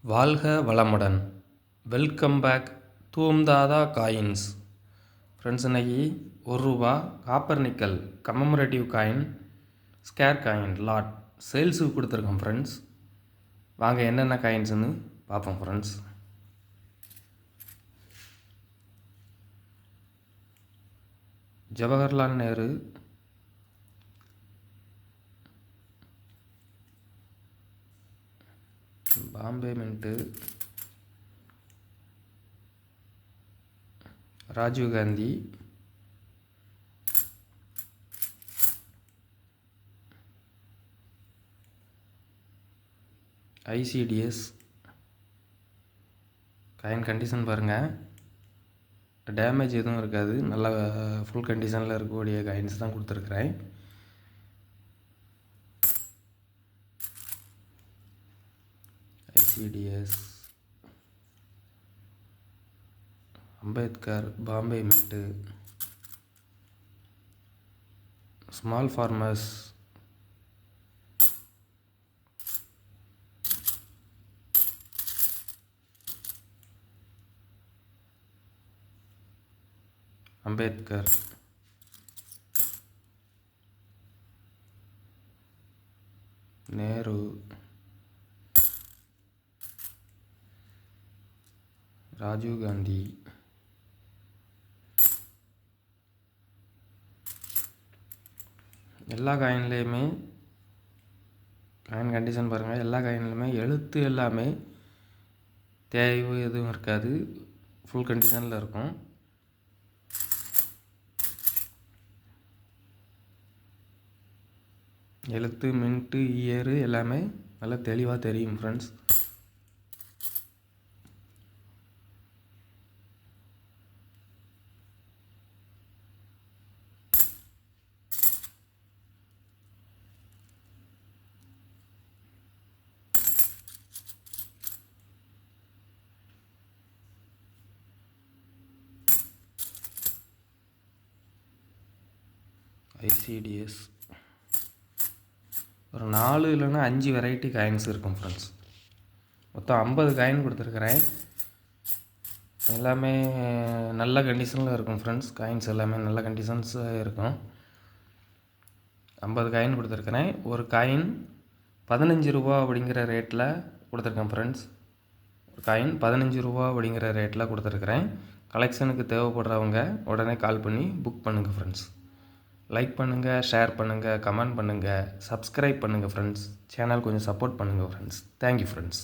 வாழ்க வளமுடன். Welcome back தூம்தாதா காயின்ஸ். ஃப்ரெண்ட்ஸ், இன்றைக்கி ₹1 copper nickel commemorative coin, scarce coin lot சேல்ஸுக்கு கொடுத்துருக்கோம் ஃப்ரெண்ட்ஸ். வாங்க என்னென்ன காயின்ஸ்னு பார்ப்போம் friends. Jawaharlal Nehru, Bombay mint, Rajiv Gandhi, ICDS. Coin condition பாருங்கள், டேமேஜ் எதுவும் இருக்காது, நல்ல ஃபுல் கண்டிஷனில் இருக்கக்கூடிய காயின்ஸ் தான் கொடுத்துருக்குறேன். ICDS, Ambedkar, Bombay mint, small farmers, Ambedkar, Nehru, Rajiv Gandhi, எல்லா காயின்லேயுமே காயின் கண்டிஷன் பாருங்கள். எல்லா காயின்லையுமே எழுத்து எல்லாமே தேய்வு எதுவும் இருக்காது, ஃபுல் கண்டிஷனில் இருக்கும். எழுத்து, மின்ட்டு, இயரு எல்லாமே நல்லா தெளிவாக தெரியும் ஃப்ரெண்ட்ஸ். ஐசிடிஎஸ் ஒரு 4 இல்லைன்னா 5 வெரைட்டி காயின்ஸ் இருக்கும் ஃப்ரெண்ட்ஸ். மொத்தம் 50 காயின் கொடுத்துருக்குறேன். எல்லாமே நல்ல கண்டிஷனில் இருக்கும் ஃப்ரெண்ட்ஸ். காயின்ஸ் எல்லாமே நல்ல கண்டிஷன்ஸ் இருக்கும். 50 காயின் கொடுத்துருக்குறேன். ஒரு காயின் ₹15 அப்படிங்கிற ரேட்டில் கொடுத்துருக்கேன் ஃப்ரெண்ட்ஸ். ஒரு காயின் ₹15 அப்படிங்கிற ரேட்டில் கொடுத்துருக்குறேன். கலெக்ஷனுக்கு தேவைப்படுறவங்க உடனே கால் பண்ணி புக் பண்ணுங்கள் ஃப்ரெண்ட்ஸ். லைக் பண்ணுங்கள், ஷேர் பண்ணுங்கள், கமெண்ட் பண்ணுங்கள், சப்ஸ்கிரைப் பண்ணுங்கள் ஃப்ரெண்ட்ஸ். சேனல் கொஞ்சம் சப்போர்ட் பண்ணுங்கள் ஃப்ரெண்ட்ஸ். Thank you friends.